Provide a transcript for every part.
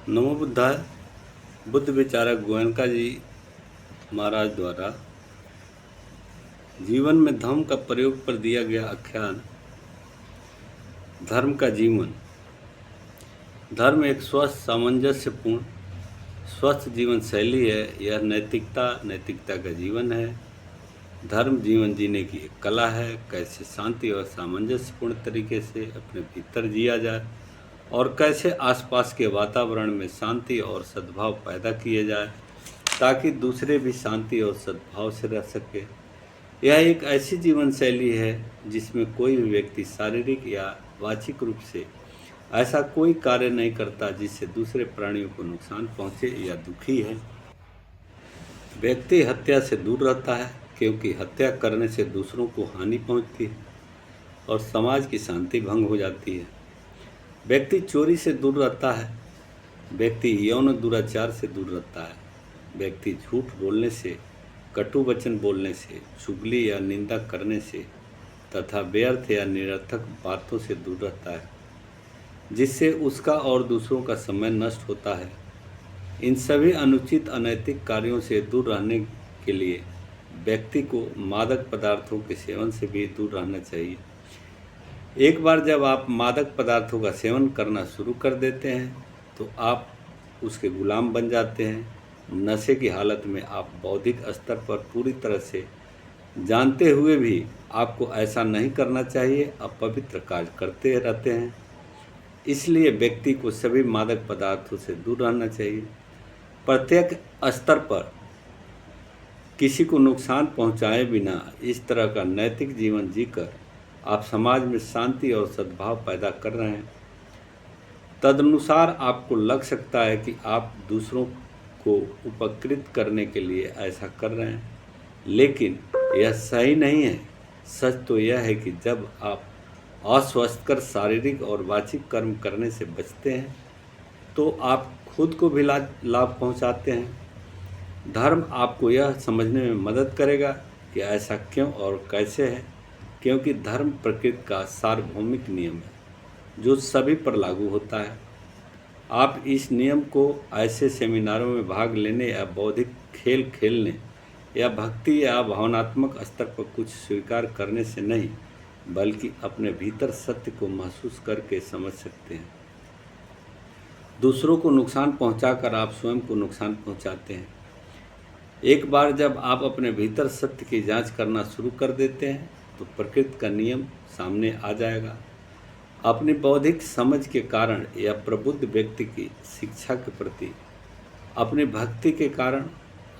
नमो बुद्धाय। बुद्ध विचारक गोयनका जी महाराज द्वारा जीवन में धर्म का प्रयोग पर दिया गया आख्यान धर्म का जीवन। धर्म एक स्वस्थ सामंजस्यपूर्ण स्वस्थ जीवन शैली है। यह नैतिकता का जीवन है। धर्म जीवन जीने की एक कला है। कैसे शांति और सामंजस्यपूर्ण तरीके से अपने भीतर जिया जाए और कैसे आसपास के वातावरण में शांति और सद्भाव पैदा किए जाए ताकि दूसरे भी शांति और सद्भाव से रह सके। यह एक ऐसी जीवन शैली है जिसमें कोई भी व्यक्ति शारीरिक या वाचिक रूप से ऐसा कोई कार्य नहीं करता जिससे दूसरे प्राणियों को नुकसान पहुंचे या दुखी है। व्यक्ति हत्या से दूर रहता है क्योंकि हत्या करने से दूसरों को हानि पहुंचती है और समाज की शांति भंग हो जाती है। व्यक्ति चोरी से दूर रहता है। व्यक्ति यौन दुराचार से दूर रहता है। व्यक्ति झूठ बोलने से, कटु वचन बोलने से, चुगली या निंदा करने से तथा व्यर्थ या निरर्थक बातों से दूर रहता है जिससे उसका और दूसरों का समय नष्ट होता है। इन सभी अनुचित अनैतिक कार्यों से दूर रहने के लिए व्यक्ति को मादक पदार्थों के सेवन से भी दूर रहना चाहिए। एक बार जब आप मादक पदार्थों का सेवन करना शुरू कर देते हैं तो आप उसके गुलाम बन जाते हैं। नशे की हालत में आप बौद्धिक स्तर पर पूरी तरह से जानते हुए भी आपको ऐसा नहीं करना चाहिए, अपवित्र कार्य करते रहते हैं। इसलिए व्यक्ति को सभी मादक पदार्थों से दूर रहना चाहिए। प्रत्येक स्तर पर किसी को नुकसान पहुंचाए बिना इस तरह का नैतिक जीवन जीकर आप समाज में शांति और सद्भाव पैदा कर रहे हैं। तदनुसार आपको लग सकता है कि आप दूसरों को उपकृत करने के लिए ऐसा कर रहे हैं, लेकिन यह सही नहीं है। सच तो यह है कि जब आप अस्वस्थकर शारीरिक और वाचिक कर्म करने से बचते हैं तो आप खुद को भी लाभ पहुंचाते हैं। धर्म आपको यह समझने में मदद करेगा कि ऐसा क्यों और कैसे है, क्योंकि धर्म प्रकृति का सार्वभौमिक नियम है जो सभी पर लागू होता है। आप इस नियम को ऐसे सेमिनारों में भाग लेने या बौद्धिक खेल खेलने या भक्ति या भावनात्मक स्तर पर कुछ स्वीकार करने से नहीं, बल्कि अपने भीतर सत्य को महसूस करके समझ सकते हैं। दूसरों को नुकसान पहुंचाकर आप स्वयं को नुकसान पहुंचाते हैं। एक बार जब आप अपने भीतर सत्य की जांच करना शुरू कर देते हैं तो प्रकृति का नियम सामने आ जाएगा। अपनी बौद्धिक समझ के कारण या प्रबुद्ध व्यक्ति की शिक्षा के प्रति अपनी भक्ति के कारण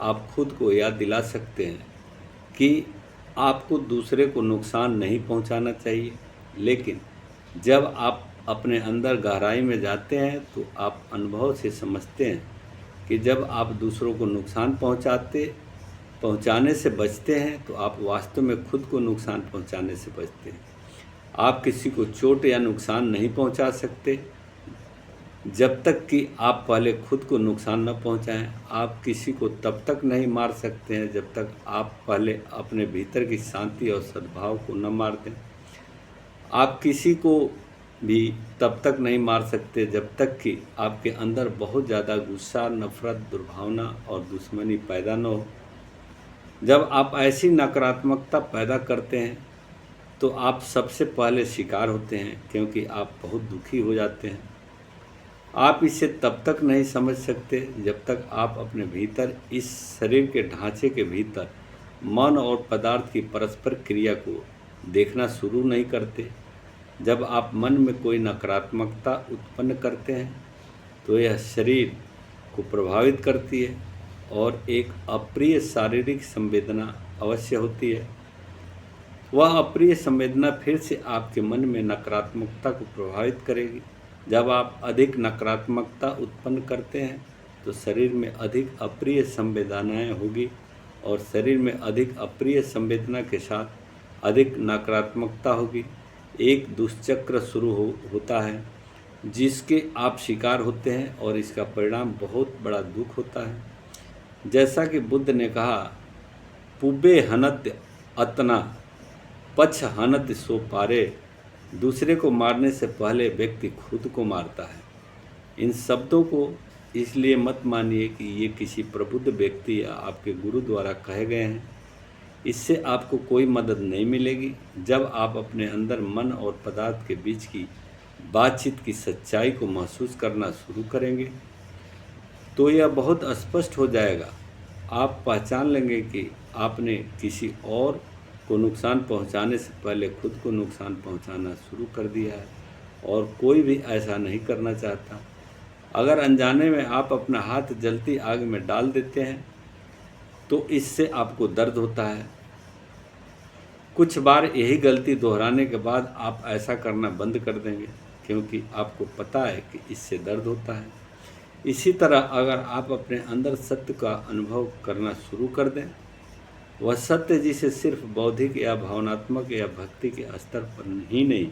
आप खुद को याद दिला सकते हैं कि आपको दूसरे को नुकसान नहीं पहुंचाना चाहिए। लेकिन जब आप अपने अंदर गहराई में जाते हैं तो आप अनुभव से समझते हैं कि जब आप दूसरों को नुकसान पहुंचाने से बचते हैं तो आप वास्तव में खुद को नुकसान पहुंचाने से बचते हैं। आप किसी को चोट या नुकसान नहीं पहुंचा सकते जब तक कि आप पहले खुद को नुकसान न पहुंचाएं। आप किसी को तब तक नहीं मार सकते हैं जब तक आप पहले अपने भीतर की शांति और सद्भाव को न मार दें। आप किसी को भी तब तक नहीं मार सकते जब तक कि आपके अंदर बहुत ज़्यादा गुस्सा, नफरत, दुर्भावना और दुश्मनी पैदा न हो। जब आप ऐसी नकारात्मकता पैदा करते हैं तो आप सबसे पहले शिकार होते हैं, क्योंकि आप बहुत दुखी हो जाते हैं। आप इसे तब तक नहीं समझ सकते जब तक आप अपने भीतर इस शरीर के ढांचे के भीतर मन और पदार्थ की परस्पर क्रिया को देखना शुरू नहीं करते। जब आप मन में कोई नकारात्मकता उत्पन्न करते हैं तो यह शरीर को प्रभावित करती है और एक अप्रिय शारीरिक संवेदना अवश्य होती है। वह अप्रिय संवेदना फिर से आपके मन में नकारात्मकता को प्रभावित करेगी। जब आप अधिक नकारात्मकता उत्पन्न करते हैं तो शरीर में अधिक अप्रिय संवेदनाएं होगी और शरीर में अधिक अप्रिय संवेदना के साथ अधिक नकारात्मकता होगी। एक दुष्चक्र शुरू होता है जिसके आप शिकार होते हैं और इसका परिणाम बहुत बड़ा दुख होता है। जैसा कि बुद्ध ने कहा, पुबे हनत अतना पछ हनत सो पारे। दूसरे को मारने से पहले व्यक्ति खुद को मारता है। इन शब्दों को इसलिए मत मानिए कि ये किसी प्रबुद्ध व्यक्ति या आपके गुरु द्वारा कहे गए हैं। इससे आपको कोई मदद नहीं मिलेगी। जब आप अपने अंदर मन और पदार्थ के बीच की बातचीत की सच्चाई को महसूस करना शुरू करेंगे तो यह बहुत स्पष्ट हो जाएगा। आप पहचान लेंगे कि आपने किसी और को नुकसान पहुंचाने से पहले खुद को नुकसान पहुंचाना शुरू कर दिया है, और कोई भी ऐसा नहीं करना चाहता। अगर अनजाने में आप अपना हाथ जलती आग में डाल देते हैं तो इससे आपको दर्द होता है। कुछ बार यही गलती दोहराने के बाद आप ऐसा करना बंद कर देंगे, क्योंकि आपको पता है कि इससे दर्द होता है। इसी तरह अगर आप अपने अंदर सत्य का अनुभव करना शुरू कर दें, वह सत्य जिसे सिर्फ बौद्धिक या भावनात्मक या भक्ति के स्तर पर ही नहीं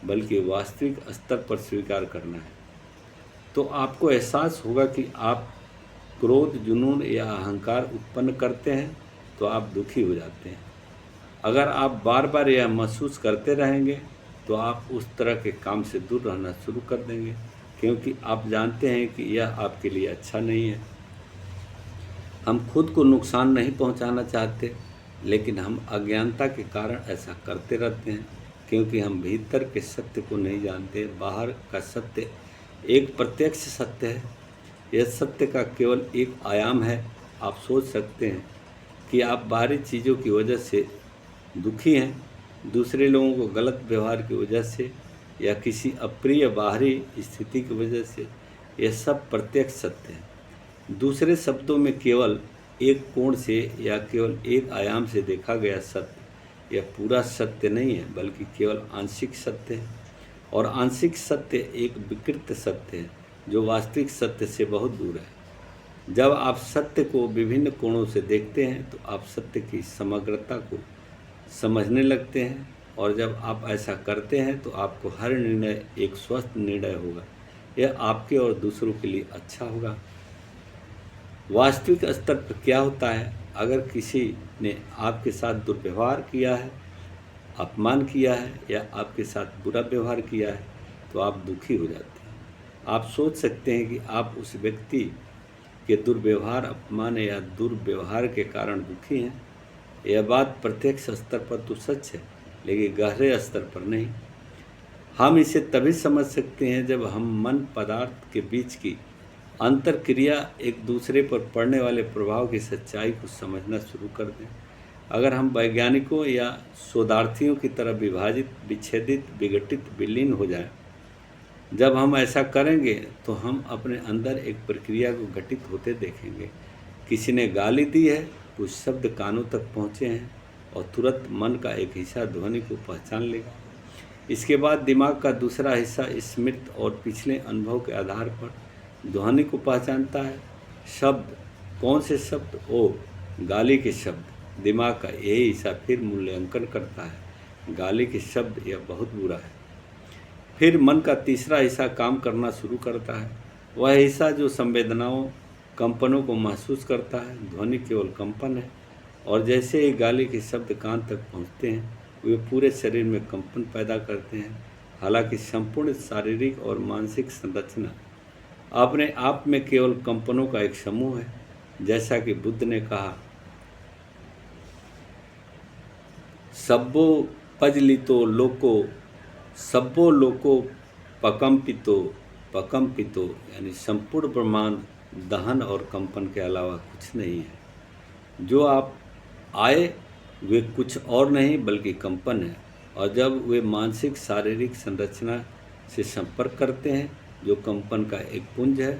बल्कि वास्तविक स्तर पर स्वीकार करना है, तो आपको एहसास होगा कि आप क्रोध, जुनून या अहंकार उत्पन्न करते हैं तो आप दुखी हो जाते हैं। अगर आप बार बार यह महसूस करते रहेंगे तो आप उस तरह के काम से दूर रहना शुरू कर देंगे, क्योंकि आप जानते हैं कि यह आपके लिए अच्छा नहीं है। हम खुद को नुकसान नहीं पहुंचाना चाहते, लेकिन हम अज्ञानता के कारण ऐसा करते रहते हैं, क्योंकि हम भीतर के सत्य को नहीं जानते। बाहर का सत्य एक प्रत्यक्ष सत्य है। यह सत्य का केवल एक आयाम है। आप सोच सकते हैं कि आप बाहरी चीज़ों की वजह से दुखी हैं, दूसरे लोगों को गलत व्यवहार की वजह से या किसी अप्रिय बाहरी स्थिति की वजह से। यह सब प्रत्यक्ष सत्य है। दूसरे शब्दों में, केवल एक कोण से या केवल एक आयाम से देखा गया सत्य यह पूरा सत्य नहीं है, बल्कि केवल आंशिक सत्य है। और आंशिक सत्य एक विकृत सत्य है जो वास्तविक सत्य से बहुत दूर है। जब आप सत्य को विभिन्न कोणों से देखते हैं तो आप सत्य की समग्रता को समझने लगते हैं, और जब आप ऐसा करते हैं तो आपको हर निर्णय एक स्वस्थ निर्णय होगा। यह आपके और दूसरों के लिए अच्छा होगा। वास्तविक स्तर पर क्या होता है, अगर किसी ने आपके साथ दुर्व्यवहार किया है, अपमान किया है या आपके साथ बुरा व्यवहार किया है तो आप दुखी हो जाते हैं। आप सोच सकते हैं कि आप उस व्यक्ति के दुर्व्यवहार, अपमान या दुर्व्यवहार के कारण दुखी हैं। यह बात प्रत्यक्ष स्तर पर तो सच है, लेकिन गहरे स्तर पर नहीं। हम इसे तभी समझ सकते हैं जब हम मन पदार्थ के बीच की अंतर क्रिया, एक दूसरे पर पड़ने वाले प्रभाव की सच्चाई को समझना शुरू कर दें। अगर हम वैज्ञानिकों या शोधार्थियों की तरह विभाजित, विच्छेदित, विघटित, विलीन हो जाएं, जब हम ऐसा करेंगे तो हम अपने अंदर एक प्रक्रिया को घटित होते देखेंगे। किसी ने गाली दी है, कुछ शब्द कानों तक पहुँचे हैं और तुरंत मन का एक हिस्सा ध्वनि को पहचान लेगा। इसके बाद दिमाग का दूसरा हिस्सा स्मृति और पिछले अनुभव के आधार पर ध्वनि को पहचानता है। शब्द, कौन से शब्द? ओ, गाली के शब्द। दिमाग का यही हिस्सा फिर मूल्यांकन करता है, गाली के शब्द यह बहुत बुरा है। फिर मन का तीसरा हिस्सा काम करना शुरू करता है, वह हिस्सा जो संवेदनाओं, कंपनों को महसूस करता है। ध्वनि केवल कंपन है, और जैसे ही गाली के शब्द कान तक पहुंचते हैं वे पूरे शरीर में कंपन पैदा करते हैं। हालांकि संपूर्ण शारीरिक और मानसिक संरचना अपने आप में केवल कंपनों का एक समूह है। जैसा कि बुद्ध ने कहा, सब्बो पजलितो लोको, सब्बो लोको पकंपितो पकंपितो, यानी संपूर्ण ब्रह्मांड दहन और कंपन के अलावा कुछ नहीं है। जो आप आए वे कुछ और नहीं बल्कि कंपन है, और जब वे मानसिक शारीरिक संरचना से संपर्क करते हैं जो कंपन का एक पुंज है,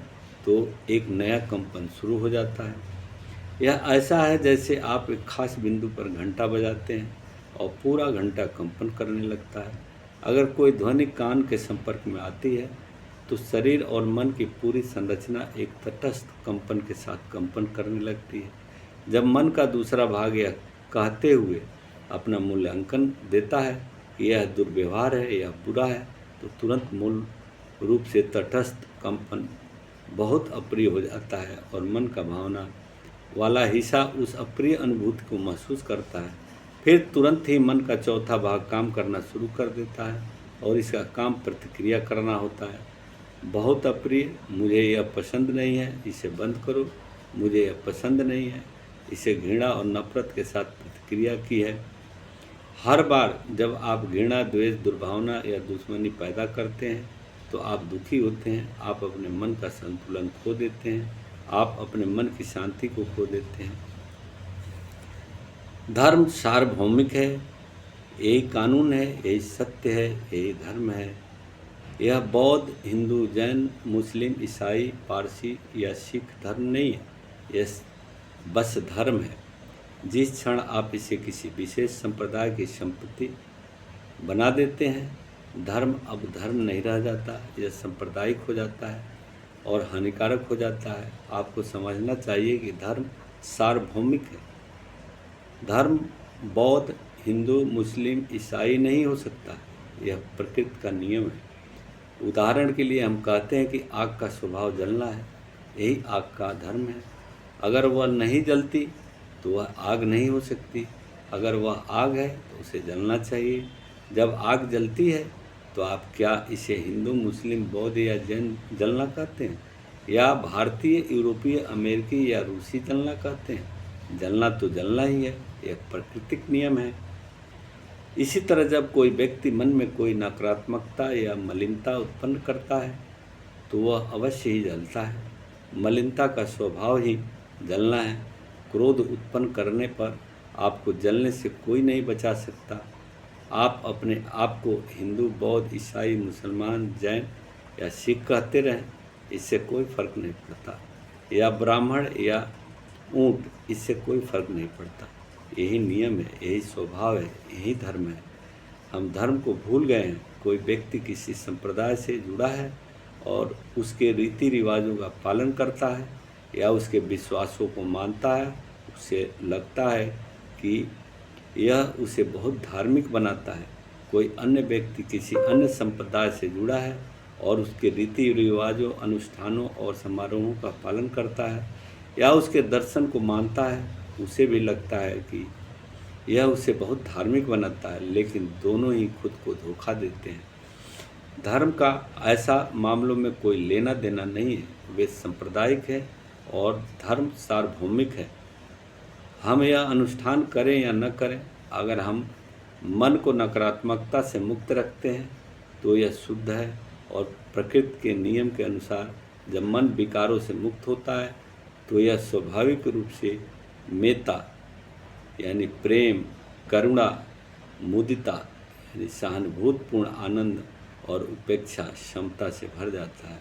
तो एक नया कंपन शुरू हो जाता है। यह ऐसा है जैसे आप एक खास बिंदु पर घंटा बजाते हैं और पूरा घंटा कंपन करने लगता है। अगर कोई ध्वनि कान के संपर्क में आती है तो शरीर और मन की पूरी संरचना एक तटस्थ कंपन के साथ कंपन करने लगती है। जब मन का दूसरा भाग यह कहते हुए अपना मूल्यांकन देता है कि यह दुर्व्यवहार है या बुरा है, तो तुरंत मूल रूप से तटस्थ कंपन बहुत अप्रिय हो जाता है और मन का भावना वाला हिस्सा उस अप्रिय अनुभूति को महसूस करता है। फिर तुरंत ही मन का चौथा भाग काम करना शुरू कर देता है और इसका काम प्रतिक्रिया करना होता है। बहुत अप्रिय, मुझे यह पसंद नहीं है, इसे बंद करो, मुझे यह पसंद नहीं है, इसे घृणा और नफरत के साथ प्रतिक्रिया की है। हर बार जब आप घृणा, द्वेष, दुर्भावना या दुश्मनी पैदा करते हैं तो आप दुखी होते हैं, आप अपने मन का संतुलन खो देते हैं, आप अपने मन की शांति को खो देते हैं। धर्म सार्वभौमिक है, यही कानून है, यही सत्य है, यही धर्म है। यह बौद्ध, हिंदू, जैन, मुस्लिम, ईसाई, पारसी या सिख धर्म नहीं है, यह बस धर्म है। जिस क्षण आप इसे किसी विशेष संप्रदाय की संपत्ति बना देते हैं, धर्म अब धर्म नहीं रह जाता, यह सांप्रदायिक हो जाता है और हानिकारक हो जाता है। आपको समझना चाहिए कि धर्म सार्वभौमिक है। धर्म बौद्ध, हिंदू, मुस्लिम, ईसाई नहीं हो सकता, यह प्रकृति का नियम है। उदाहरण के लिए हम कहते हैं कि आग का स्वभाव जलना है, यही आग का धर्म है। अगर वह नहीं जलती तो वह आग नहीं हो सकती, अगर वह आग है तो उसे जलना चाहिए। जब आग जलती है तो आप क्या इसे हिंदू, मुस्लिम, बौद्ध या जैन जलना कहते हैं, या भारतीय, यूरोपीय, अमेरिकी या रूसी जलना कहते हैं? जलना तो जलना ही है, यह प्राकृतिक नियम है। इसी तरह जब कोई व्यक्ति मन में कोई नकारात्मकता या मलिनता उत्पन्न करता है तो वह अवश्य ही जलता है। मलिनता का स्वभाव ही जलना है। क्रोध उत्पन्न करने पर आपको जलने से कोई नहीं बचा सकता। आप अपने आप को हिंदू, बौद्ध, ईसाई, मुसलमान, जैन या सिख कहते रहें, इससे कोई फर्क नहीं पड़ता, या ब्राह्मण या ऊंट, इससे कोई फर्क नहीं पड़ता। यही नियम है, यही स्वभाव है, यही धर्म है। हम धर्म को भूल गए हैं। कोई व्यक्ति किसी संप्रदाय से जुड़ा है और उसके रीति रिवाजों का पालन करता है या उसके विश्वासों को मानता है, उसे लगता है कि यह उसे बहुत धार्मिक बनाता है। कोई अन्य व्यक्ति किसी अन्य संप्रदाय से जुड़ा है और उसके रीति रिवाजों, अनुष्ठानों और समारोहों का पालन करता है या उसके दर्शन को मानता है, उसे भी लगता है कि यह उसे बहुत धार्मिक बनाता है, लेकिन दोनों ही खुद को धोखा देते हैं। धर्म का ऐसा मामलों में कोई लेना देना नहीं है, वे सांप्रदायिक है और धर्म सार्वभौमिक है। हम यह अनुष्ठान करें या न करें, अगर हम मन को नकारात्मकता से मुक्त रखते हैं तो यह शुद्ध है, और प्रकृति के नियम के अनुसार जब मन विकारों से मुक्त होता है तो यह स्वाभाविक रूप से मेता यानी प्रेम, करुणा, मुदिता यानी सहानुभूतिपूर्ण आनंद और उपेक्षा क्षमता से भर जाता है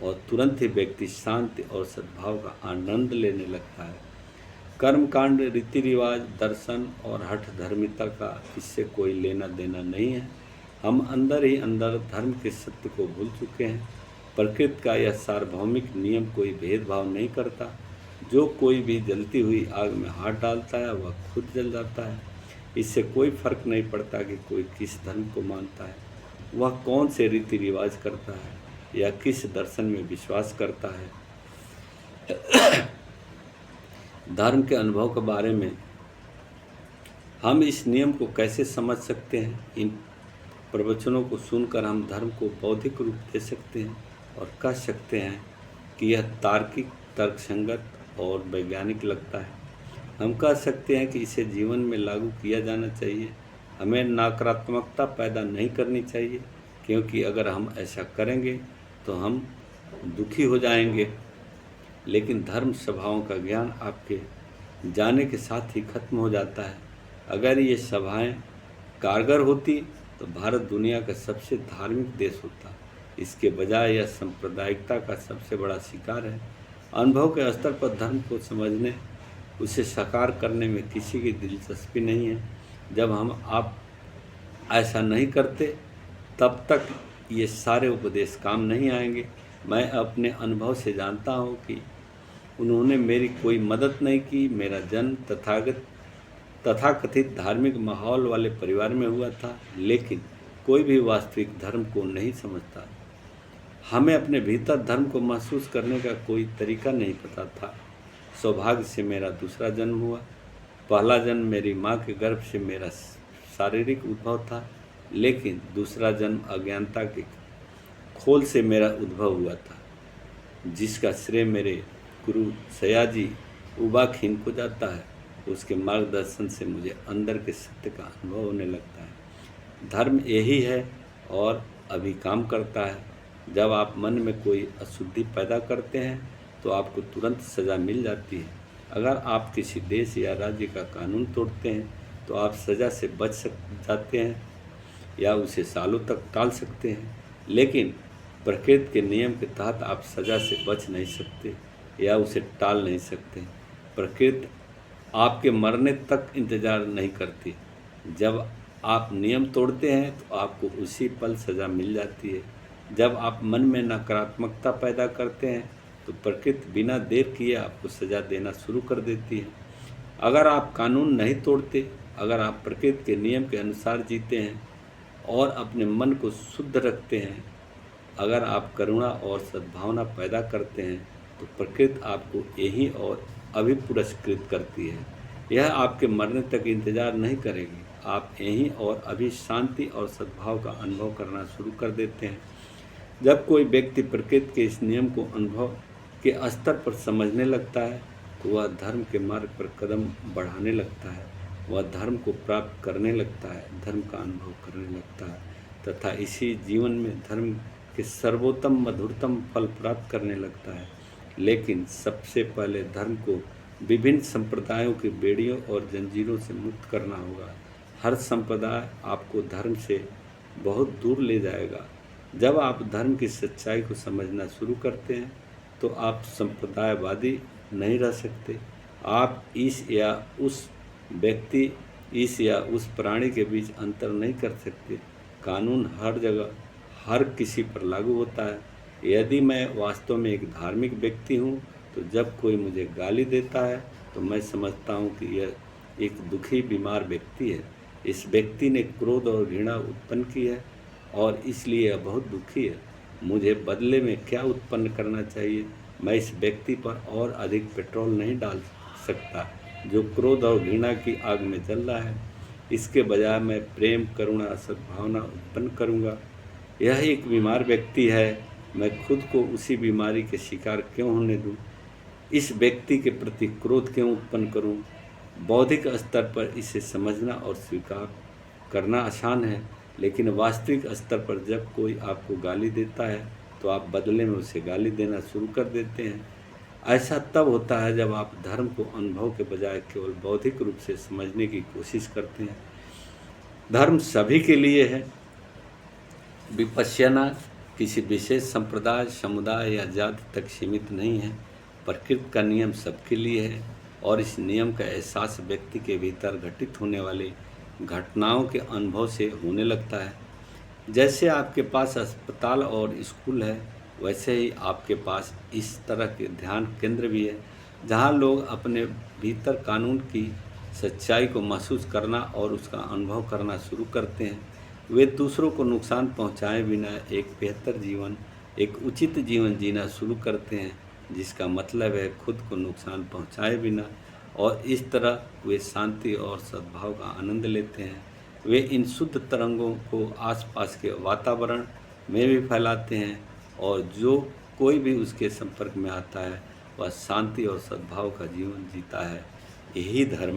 और तुरंत ही व्यक्ति शांति और सद्भाव का आनंद लेने लगता है। कर्मकांड, रीति रिवाज, दर्शन और हठ धर्मिता का इससे कोई लेना देना नहीं है। हम अंदर ही अंदर धर्म के सत्य को भूल चुके हैं। प्रकृति का यह सार्वभौमिक नियम कोई भेदभाव नहीं करता। जो कोई भी जलती हुई आग में हाथ डालता है वह खुद जल जाता है। इससे कोई फर्क नहीं पड़ता कि कोई किस धर्म को मानता है, वह कौन से रीति रिवाज करता है या किस दर्शन में विश्वास करता है। धर्म के अनुभव के बारे में हम इस नियम को कैसे समझ सकते हैं? इन प्रवचनों को सुनकर हम धर्म को बौद्धिक रूप दे सकते हैं और कह सकते हैं कि यह तार्किक, तर्कसंगत और वैज्ञानिक लगता है। हम कह सकते हैं कि इसे जीवन में लागू किया जाना चाहिए। हमें नकारात्मकता पैदा नहीं करनी चाहिए, क्योंकि अगर हम ऐसा करेंगे तो हम दुखी हो जाएंगे। लेकिन धर्म सभाओं का ज्ञान आपके जाने के साथ ही खत्म हो जाता है। अगर ये सभाएं कारगर होती तो भारत दुनिया का सबसे धार्मिक देश होता। इसके बजाय यह सांप्रदायिकता का सबसे बड़ा शिकार है। अनुभव के स्तर पर धर्म को समझने, उसे साकार करने में किसी की दिलचस्पी नहीं है। जब आप ऐसा नहीं करते तब तक ये सारे उपदेश काम नहीं आएंगे। मैं अपने अनुभव से जानता हूँ कि उन्होंने मेरी कोई मदद नहीं की। मेरा जन्म तथाकथित धार्मिक माहौल वाले परिवार में हुआ था, लेकिन कोई भी वास्तविक धर्म को नहीं समझता। हमें अपने भीतर धर्म को महसूस करने का कोई तरीका नहीं पता था। सौभाग्य से मेरा दूसरा जन्म हुआ। पहला जन्म मेरी माँ के गर्भ से मेरा शारीरिक उद्भव था, लेकिन दूसरा जन्म अज्ञानता के खोल से मेरा उद्भव हुआ था, जिसका श्रेय मेरे गुरु सयाजी उबाखिन को जाता है। उसके मार्गदर्शन से मुझे अंदर के सत्य का अनुभव होने लगता है। धर्म यही है और अभी काम करता है। जब आप मन में कोई अशुद्धि पैदा करते हैं तो आपको तुरंत सज़ा मिल जाती है। अगर आप किसी देश या राज्य का कानून तोड़ते हैं तो आप सज़ा से बच जाते हैं या उसे सालों तक टाल सकते हैं, लेकिन प्रकृति के नियम के तहत आप सज़ा से बच नहीं सकते या उसे टाल नहीं सकते। प्रकृति आपके मरने तक इंतज़ार नहीं करती। जब आप नियम तोड़ते हैं तो आपको उसी पल सज़ा मिल जाती है। जब आप मन में नकारात्मकता पैदा करते हैं तो प्रकृति बिना देर किए आपको सज़ा देना शुरू कर देती है। अगर आप कानून नहीं तोड़ते, अगर आप प्रकृति के नियम के अनुसार जीते हैं और अपने मन को शुद्ध रखते हैं, अगर आप करुणा और सद्भावना पैदा करते हैं तो प्रकृति आपको यहीं और अभी पुरस्कृत करती है। यह आपके मरने तक इंतज़ार नहीं करेगी। आप यहीं और अभी शांति और सद्भाव का अनुभव करना शुरू कर देते हैं। जब कोई व्यक्ति प्रकृति के इस नियम को अनुभव के स्तर पर समझने लगता है तो वह धर्म के मार्ग पर कदम बढ़ाने लगता है। वह धर्म को प्राप्त करने लगता है, धर्म का अनुभव करने लगता है तथा इसी जीवन में धर्म के सर्वोत्तम मधुरतम फल प्राप्त करने लगता है। लेकिन सबसे पहले धर्म को विभिन्न संप्रदायों की बेड़ियों और जंजीरों से मुक्त करना होगा। हर संप्रदाय आपको धर्म से बहुत दूर ले जाएगा। जब आप धर्म की सच्चाई को समझना शुरू करते हैं तो आप संप्रदायवादी नहीं रह सकते। आप इस या उस व्यक्ति, इस या उस प्राणी के बीच अंतर नहीं कर सकते। कानून हर जगह हर किसी पर लागू होता है। यदि मैं वास्तव में एक धार्मिक व्यक्ति हूँ तो जब कोई मुझे गाली देता है तो मैं समझता हूँ कि यह एक दुखी बीमार व्यक्ति है। इस व्यक्ति ने क्रोध और घृणा उत्पन्न की है और इसलिए यह बहुत दुखी है। मुझे बदले में क्या उत्पन्न करना चाहिए? मैं इस व्यक्ति पर और अधिक पेट्रोल नहीं डाल सकता जो क्रोध और घृणा की आग में जल रहा है। इसके बजाय मैं प्रेम, करुणा, सद्भावना उत्पन्न करूँगा। यह एक बीमार व्यक्ति है, मैं खुद को उसी बीमारी के शिकार क्यों होने दूँ? इस व्यक्ति के प्रति क्रोध क्यों उत्पन्न करूँ? बौद्धिक स्तर पर इसे समझना और स्वीकार करना आसान है, लेकिन वास्तविक स्तर पर जब कोई आपको गाली देता है तो आप बदले में उसे गाली देना शुरू कर देते हैं। ऐसा तब होता है जब आप धर्म को अनुभव के बजाय केवल बौद्धिक रूप से समझने की कोशिश करते हैं। धर्म सभी के लिए है। विपश्यना किसी विशेष संप्रदाय, समुदाय या जाति तक सीमित नहीं है। प्रकृति का नियम सबके लिए है और इस नियम का एहसास व्यक्ति के भीतर घटित होने वाली घटनाओं के अनुभव से होने लगता है। जैसे आपके पास अस्पताल और स्कूल है, वैसे ही आपके पास इस तरह के ध्यान केंद्र भी है जहाँ लोग अपने भीतर कानून की सच्चाई को महसूस करना और उसका अनुभव करना शुरू करते हैं। वे दूसरों को नुकसान पहुँचाए बिना एक बेहतर जीवन, एक उचित जीवन जीना शुरू करते हैं, जिसका मतलब है खुद को नुकसान पहुँचाए बिना, और इस तरह वे शांति और सद्भाव का आनंद लेते हैं। वे इन शुद्ध तरंगों को आसपास के वातावरण में भी फैलाते हैं और जो कोई भी उसके संपर्क में आता है वह शांति और सद्भाव का जीवन जीता है। यही धर्म